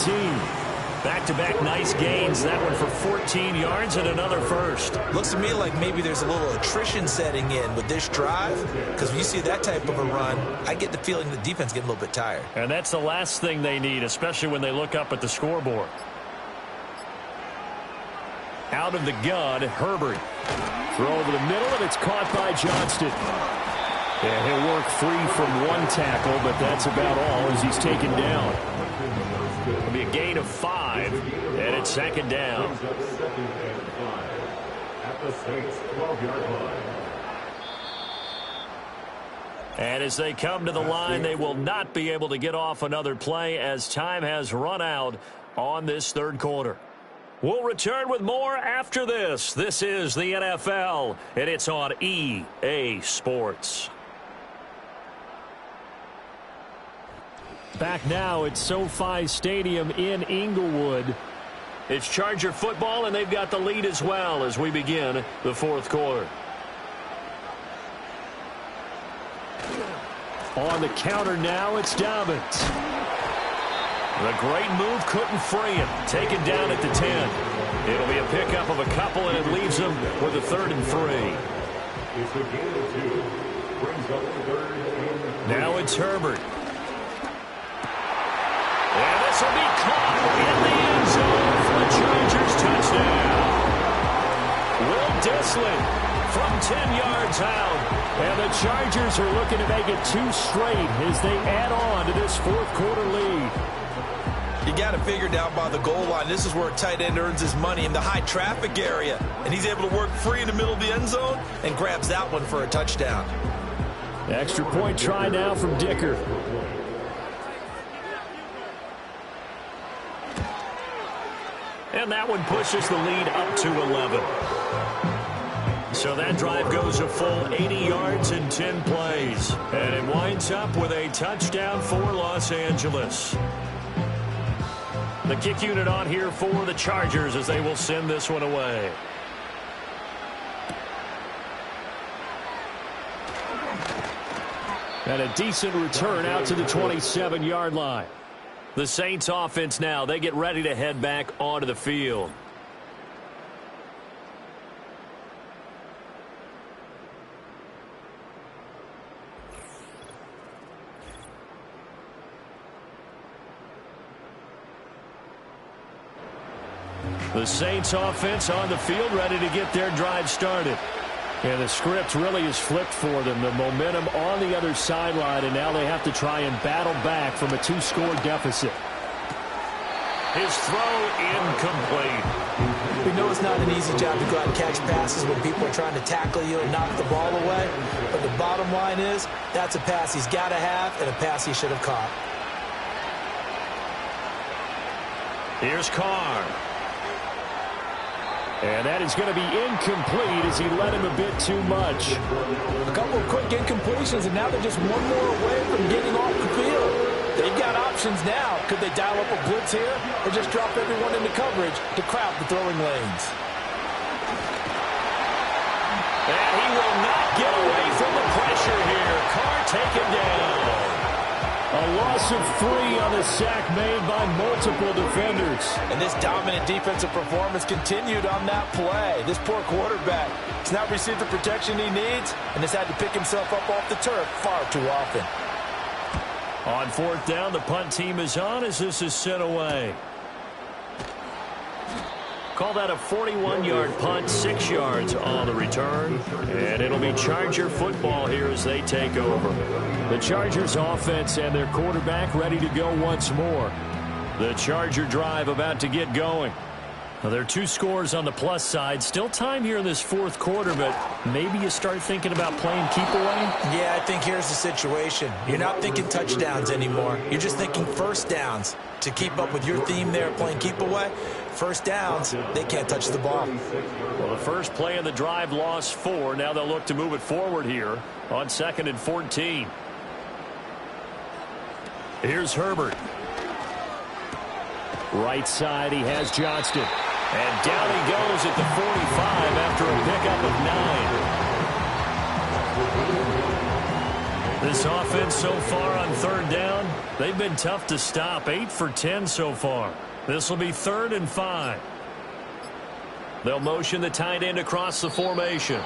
Back-to-back nice gains. That one for 14 yards and another 1st. Looks to me like maybe there's a little attrition setting in with this drive, because when you see that type of a run, I get the feeling the defense getting a little bit tired. And that's the last thing they need, especially when they look up at the scoreboard. Out of the gun, Herbert. Throw over the middle, and it's caught by Johnston. And he'll work free from one tackle, but that's about all as he's taken down. It'll be a gain of 5, and it's 2nd down. At the Saints' 12-yard line. And as they come to the line, they will not be able to get off another play as time has run out on this 3rd quarter. We'll return with more after this. This is the NFL, and it's on EA Sports. Back now at SoFi Stadium in Inglewood. It's Charger football, and they've got the lead as well as we begin the 4th quarter. On the counter now, it's Dobbins. The great move couldn't free him. Taken down at the 10. It'll be a pickup of a couple, and it leaves him with a 3rd and 3. It's a gain of 2. Brings up 3rd and 3. Now it's Herbert. And this will be caught in the end zone for a Chargers touchdown. Will Disley from 10 yards out. And the Chargers are looking to make it 2 straight as they add on to this 4th quarter lead. You got to figure down by the goal line. This is where a tight end earns his money in the high traffic area. And he's able to work free in the middle of the end zone and grabs that one for a touchdown. Extra point try now from Dicker. And that one pushes the lead up to 11. So that drive goes a full 80 yards in 10 plays. And it winds up with a touchdown for Los Angeles. The kick unit on here for the Chargers as they will send this one away. And a decent return out to the 27-yard line. The Saints offense now, they get ready to head back onto the field. The Saints offense on the field ready to get their drive started. And the script really is flipped for them. The momentum on the other sideline, and now they have to try and battle back from a 2-score deficit. His throw incomplete. We know it's not an easy job to go out and catch passes when people are trying to tackle you and knock the ball away. But the bottom line is, that's a pass he's got to have and a pass he should have caught. Here's Carr. And that is going to be incomplete as he led him a bit too much. A couple of quick incompletions, and now they're just one more away from getting off the field. They've got options now. Could they dial up a blitz here or just drop everyone into coverage to crowd the throwing lanes? And he will not get away from the pressure here. Carr taken down. A loss of 3 on the sack made by multiple defenders. And this dominant defensive performance continued on that play. This poor quarterback has not received the protection he needs and has had to pick himself up off the turf far too often. On 4th down, the punt team is on as this is sent away. Call that a 41-yard punt, 6 yards on the return. And it'll be Charger football here as they take over. The Chargers offense and their quarterback ready to go once more. The Charger drive about to get going. Now, there are 2 scores on the plus side. Still time here in this 4th quarter, but maybe you start thinking about playing keep away? Yeah, I think here's the situation. You're not thinking touchdowns anymore. You're just thinking first downs. To keep up with your theme there, playing keep away, first downs, they can't touch the ball. Well, the first play of the drive lost 4. Now they'll look to move it forward here on 2nd and 14. Here's Herbert. Right side, he has Johnston. And down he goes at the 45 after a pickup of 9. This offense so far on 3rd down, they've been tough to stop. 8 for 10 so far. This will be 3rd and 5. They'll motion the tight end across the formation.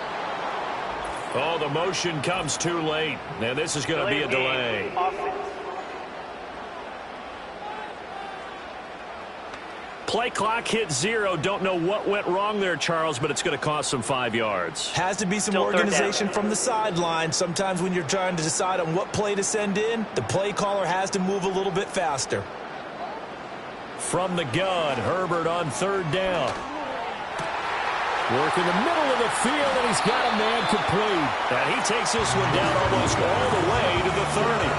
Oh, the motion comes too late. Now this is going to be a delay. Play clock hit 0. Don't know what went wrong there, Charles, but it's going to cost them 5 yards. Has to be some organization from the sideline. Sometimes when you're trying to decide on what play to send in, the play caller has to move a little bit faster. From the gun, Herbert on 3rd down. Work in the middle of the field, and he's got a man complete. And he takes this one down almost all the way to the 30.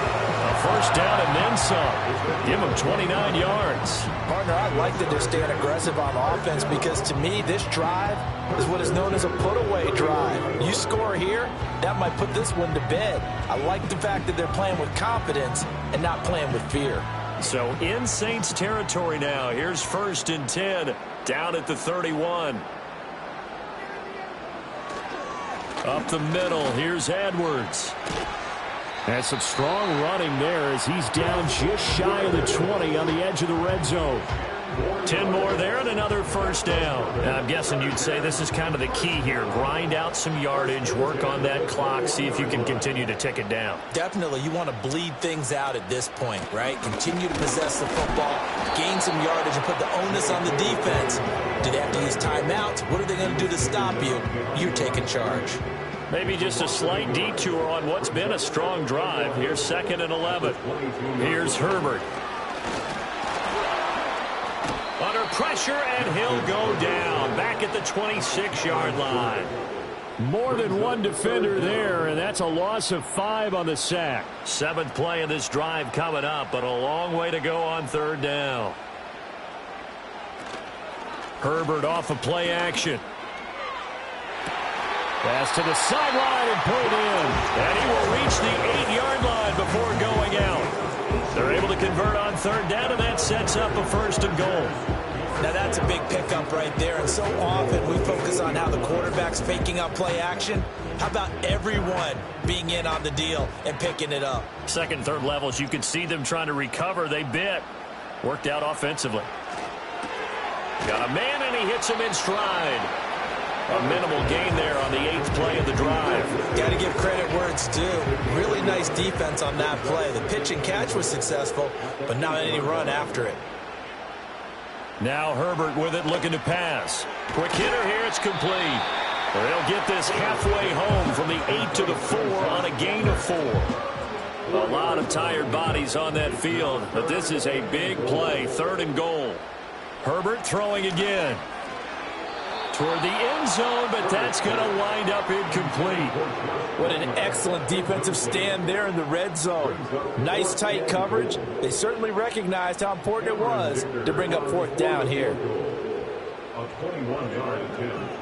A first down and then some. Give him 29 yards. Partner, I like that they're staying aggressive on offense because to me, this drive is what is known as a put-away drive. You score here, that might put this one to bed. I like the fact that they're playing with confidence and not playing with fear. So in Saints territory now. Here's 1st and 10 down at the 31. Up the middle, here's Edwards. And some strong running there as he's down just shy of the 20 on the edge of the red zone. 10 more there and another first down. Now, I'm guessing you'd say this is kind of the key here. Grind out some yardage, work on that clock, see if you can continue to tick it down. Definitely, you want to bleed things out at this point, right? Continue to possess the football, gain some yardage, and put the onus on the defense. Do they have to use timeouts? What are they going to do to stop you? You're taking charge. Maybe just a slight detour on what's been a strong drive. Here's 2nd and 11. Here's Herbert. Under pressure, and he'll go down. Back at the 26-yard line. More than one defender there, and that's a loss of 5 on the sack. 7th play of this drive coming up, but a long way to go on 3rd down. Herbert off of play action. Pass to the sideline and pulled in. And he will reach the 8-yard line before going out. They're able to convert on 3rd down, and that sets up a 1st and goal. Now that's a big pickup right there, and so often we focus on how the quarterback's faking up play action. How about everyone being in on the deal and picking it up? Second, third levels, you could see them trying to recover. They bit. Worked out offensively. Got a man, and he hits him in stride. A minimal gain there on the 8th play of the drive. Got to give credit where it's due. Really nice defense on that play. The pitch and catch was successful, but not any run after it. Now Herbert with it, looking to pass. Quick hitter here, it's complete. They'll get this halfway home from the 8 to the 4 on a gain of 4. A lot of tired bodies on that field, but this is a big play, 3rd and goal. Herbert throwing again. Toward the end zone, but that's going to wind up incomplete. What an excellent defensive stand there in the red zone. Nice tight coverage. They certainly recognized how important it was to bring up 4th down here. A 21-yard attempt.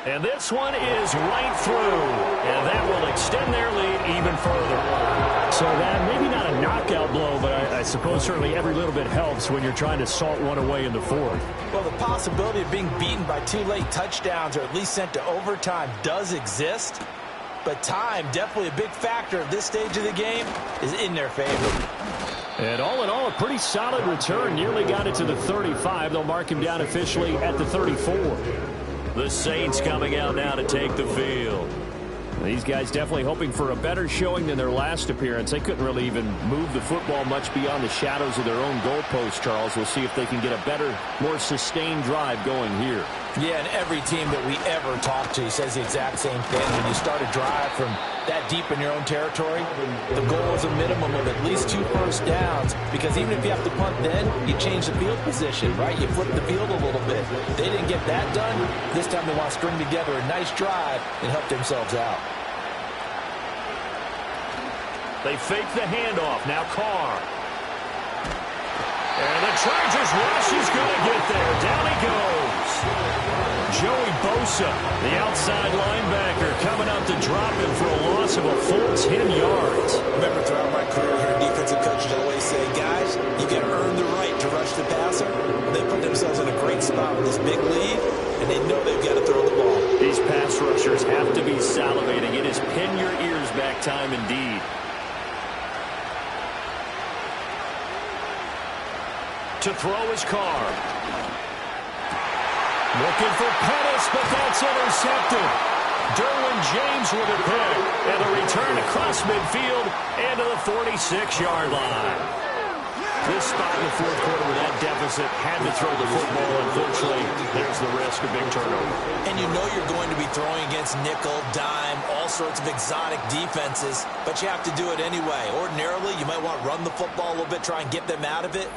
And this one is right through, and that will extend their lead even further. So that maybe not a knockout blow, but I suppose certainly every little bit helps when you're trying to salt one away in the 4th. Well, the possibility of being beaten by 2 late touchdowns or at least sent to overtime does exist, but time, definitely a big factor at this stage of the game, is in their favor. And all in all, a pretty solid return. Nearly got it to the 35. They'll mark him down officially at the 34. The Saints coming out now to take the field. These guys definitely hoping for a better showing than their last appearance. They couldn't really even move the football much beyond the shadows of their own goalpost, Charles. We'll see if they can get a better, more sustained drive going here. Yeah, and every team that we ever talk to says the exact same thing. When you start a drive from that deep in your own territory, the goal is a minimum of at least 2 first downs, because even if you have to punt then, you change the field position, right? You flip the field a little bit. They didn't get that done. This time they want to string together a nice drive and help themselves out. They fake the handoff. Now Carr. And the Chargers rush is going to get there. Down he goes. Joey Bosa, the outside linebacker, coming up to drop him for a loss of a full 10 yards. Remember, throughout my career here, defensive coaches always say, guys, you got to earn the right to rush the passer. They put themselves in a great spot with this big lead, and they know they've got to throw the ball. These pass rushers have to be salivating. It is pin your ears back time indeed. To throw his Carr. Looking for Pettis, but that's intercepted. Derwin James with a pick. And a return across midfield and to the 46-yard line. This spot in the 4th quarter with that deficit had to throw the football. Unfortunately, there's the risk of big turnover. And you know you're going to be throwing against nickel, dime, all sorts of exotic defenses, but you have to do it anyway. Ordinarily, you might want to run the football a little bit, try and get them out of it.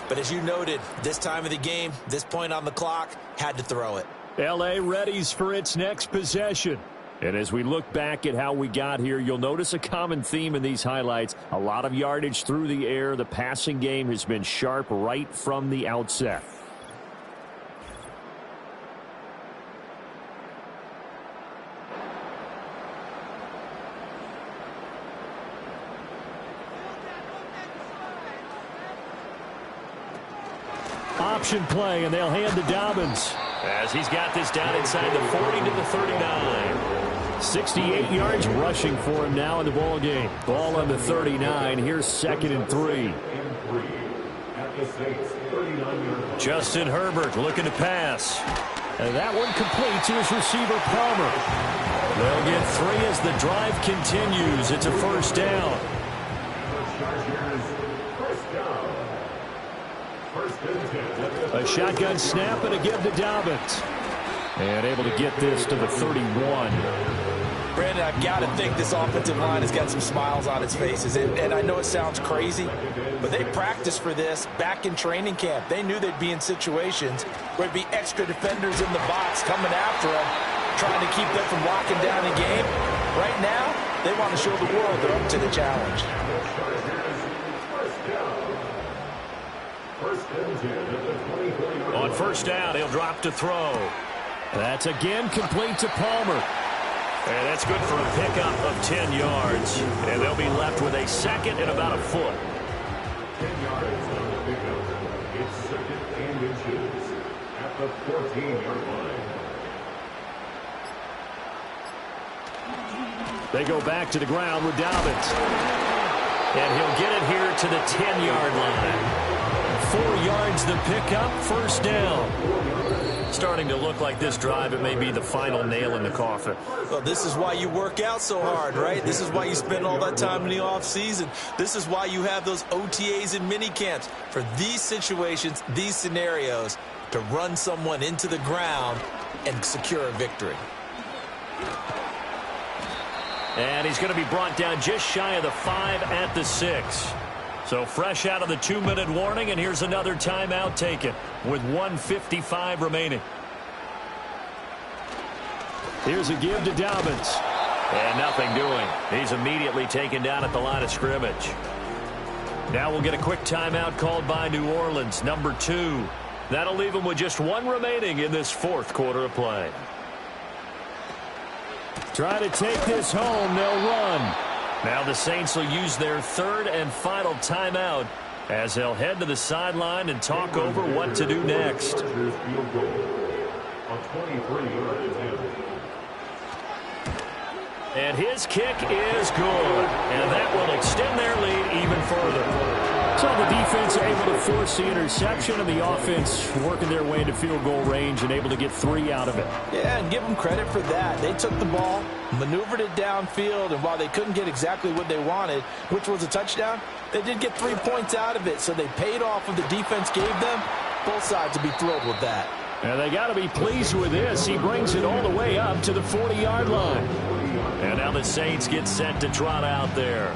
But as you noted, this time of the game, this point on the clock, had to throw it. L.A. readies for its next possession. And as we look back at how we got here, you'll notice a common theme in these highlights. A lot of yardage through the air. The passing game has been sharp right from the outset. Option play, and they'll hand to Dobbins. As he's got this down inside the 40 to the 39. 68 yards rushing for him now in the ball game. Ball on the 39. Here's 2nd and 3. Justin Herbert looking to pass. And that one complete to his receiver, Palmer. They'll get 3 as the drive continues. It's a first down. A shotgun snap and a give to Dobbins. And able to get this to the 31. Brandon, I've got to think this offensive line has got some smiles on its faces. And I know it sounds crazy, but they practiced for this back in training camp. They knew they'd be in situations where there'd be extra defenders in the box coming after them, trying to keep them from locking down the game. Right now, they want to show the world they're up to the challenge. On first down, he'll drop to throw. That's again complete to Palmer. And that's good for a pickup of 10 yards. And they'll be left with a second and about a foot. It's 2nd and inches at the 14-yard line. They go back to the ground with Dobbins. And he'll get it here to the 10-yard line. 4 yards the pickup, first down. Starting to look like this drive, it may be the final nail in the coffin. Well, this is why you work out so hard, right? This is why you spend all that time in the offseason. This is why you have those OTAs and mini camps for these situations, these scenarios, to run someone into the ground and secure a victory. And he's going to be brought down just shy of the 5 at the 6. So fresh out of the 2-minute warning, and here's another timeout taken with 1:55 remaining. Here's a give to Dobbins. And nothing doing. He's immediately taken down at the line of scrimmage. Now we'll get a quick timeout called by New Orleans, number 2. That'll leave them with just 1 remaining in this 4th quarter of play. Try to take this home. They'll run. Now the Saints will use their 3rd and final timeout as they'll head to the sideline and talk over what to do next. Field goal. A 23-yard attempt. And his kick is good. And that will extend their lead even further. So the defense able to force the interception, and the offense working their way into field goal range and able to get 3 out of it. Yeah, and give them credit for that. They took the ball, maneuvered it downfield, and while they couldn't get exactly what they wanted, which was a touchdown, they did get 3 points out of it, so they paid off what the defense gave them. Both sides will be thrilled with that. And they got to be pleased with this. He brings it all the way up to the 40-yard line. And now the Saints get set to trot out there.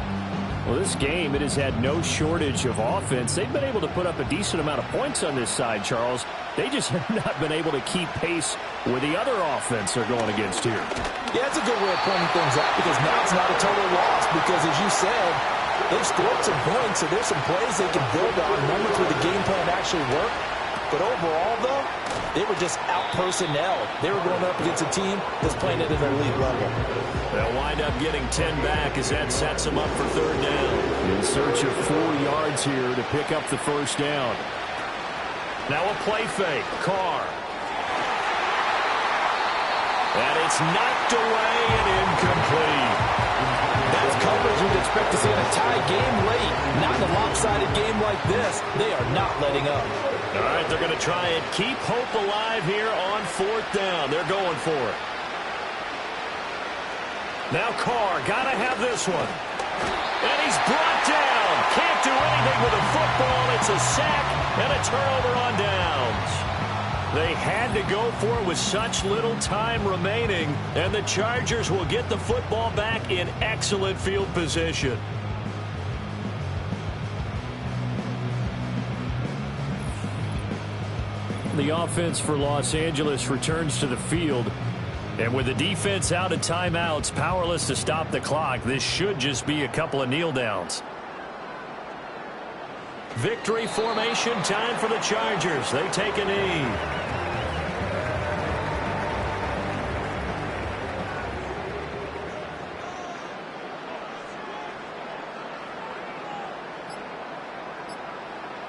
Well, this game, it has had no shortage of offense. They've been able to put up a decent amount of points on this side, Charles. They just have not been able to keep pace with the other offense they're going against here. Yeah, it's a good way of pointing things out because now it's not a total loss because, as you said, they've scored some points, so there's some plays they can build on, moments where the game plan actually worked. But overall, though, they were just out-personnel. They were going up against a team that's playing at an elite level. They'll wind up getting 10 back as that sets them up for 3rd down. In search of 4 yards here to pick up the first down. Now a play fake. Carr. And it's knocked away and incomplete. That's coverage you'd expect to see in a tie game late. Not in a lopsided game like this. They are not letting up. All right, they're going to try and keep hope alive here on 4th down. They're going for it. Now Carr, got to have this one. And he's brought down. Can't do anything with the football. It's a sack and a turnover on downs. They had to go for it with such little time remaining, and the Chargers will get the football back in excellent field position. The offense for Los Angeles returns to the field. And with the defense out of timeouts, powerless to stop the clock, this should just be a couple of kneel downs. Victory formation time for the Chargers. They take a knee.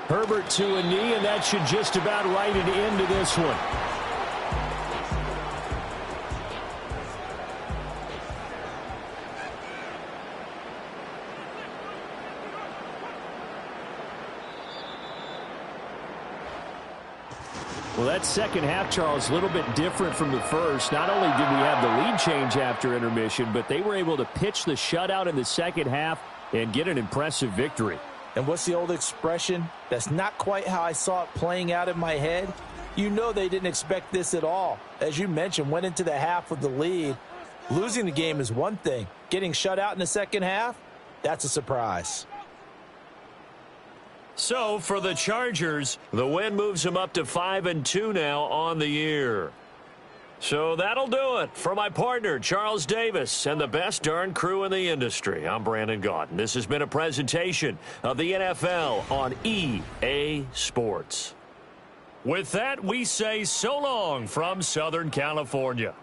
Herbert to a knee, and that should just about write an end to this one. Well, that second half, Charles, a little bit different from the first. Not only did we have the lead change after intermission, but they were able to pitch the shutout in the second half and get an impressive victory. And what's the old expression? That's not quite how I saw it playing out in my head. You know they didn't expect this at all. As you mentioned, went into the half with the lead. Losing the game is one thing. Getting shut out in the second half, that's a surprise. So for the Chargers, the win moves them up to 5-2 now on the year. So that'll do it for my partner, Charles Davis, and the best darn crew in the industry. I'm Brandon Gaudin. This has been a presentation of the NFL on EA Sports. With that, we say so long from Southern California.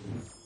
Herbert.